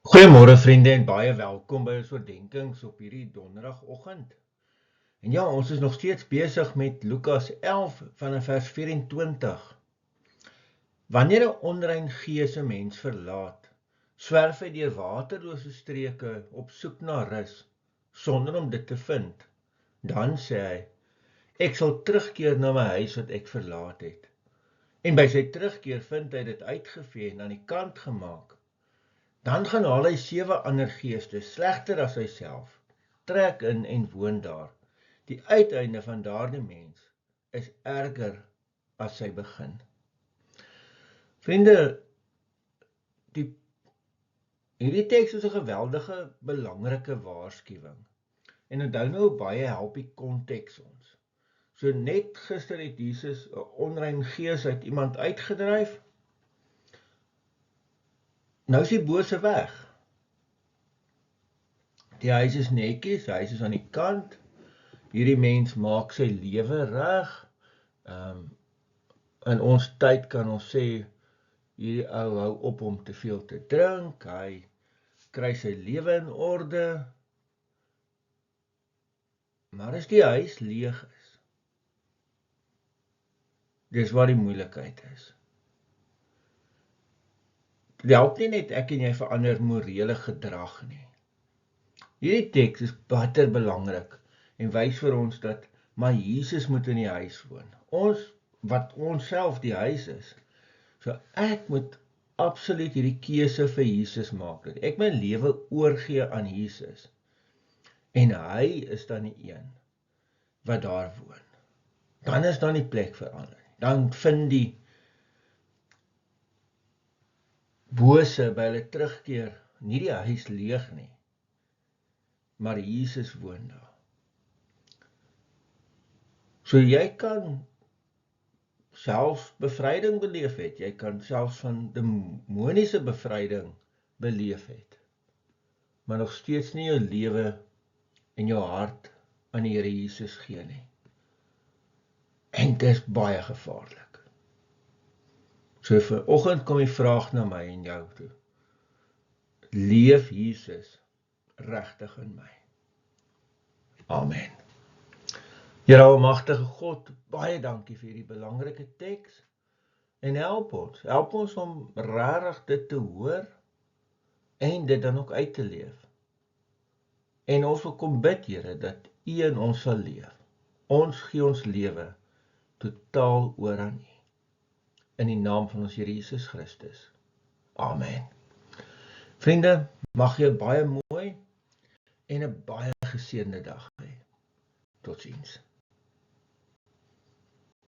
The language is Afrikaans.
Goeiemôre vriende en baie welkom by ons oordenkings op hierdie donderdagoggend. En ja, ons is nog steeds besig met Lukas 11 vanaf vers 24. Wanneer 'n onrein gees 'n mens verlaat, swerf hy deur waterlose streke op soek na rus, sonder om dit te vind. Dan sê hy, ek sal terugkeer na my huis wat ek verlaat het. En by sy terugkeer vind hy dit uitgevee en aan die kant gemaak. Dan gaan haal hy 7 ander geeste, slegter as hy self, trek in en woon daar. Die uiteinde van daardie mens is erger as sy begin. Vriende, hierdie teks is 'n geweldige, belangrike waarskuwing. En onthou nou, baie help die konteks ons. So net gister het Jesus 'n onrein gees uit iemand uitgedryf. Nou is die bose weg. Die huis is netjies, die huis is aan die kant. Hierdie mens maak sy lewe reg. In ons tyd kan ons sê, hierdie ou hou op om te veel te drink, hy kry sy lewe in orde. Maar as die huis leeg is, dis waar die moeilikheid is. Dit help nie net ek en jy verander morele gedrag nie. Hierdie teks is baie belangrik en wys vir ons dat maar Jesus moet in die huis woon. Wat ons self die huis is. So ek moet absoluut hierdie keuse vir Jesus maak. Dat ek my lewe oorgee aan Jesus. En hy is dan die een wat daar woon. Dan is dan die plek verander. Dan vind die bose by hulle terugkeer nie die huis leeg nie, maar Jesus woon daar. So jy kan selfs bevryding beleef het, jy kan selfs van demoniese bevryding beleef het, maar nog steeds nie jou lewe en jou hart aan die Here Jesus gee nie. En dit is baie gevaarlik. So vanoggend kom die vraag na my en jou toe. Leef Jesus regtig in my? Amen. Here almagtige God, baie dankie vir hierdie belangrike teks. En help ons om regtig dit te hoor en dit dan ook uit te leef. En ons wil kom bid, Here, dat U in ons sal leef. Ons gee ons lewe totaal oor aan U. In die naam van ons Here Jesus Christus. Amen. Vriende, mag jy baie mooi en 'n baie geseënde dag hê. Totsiens.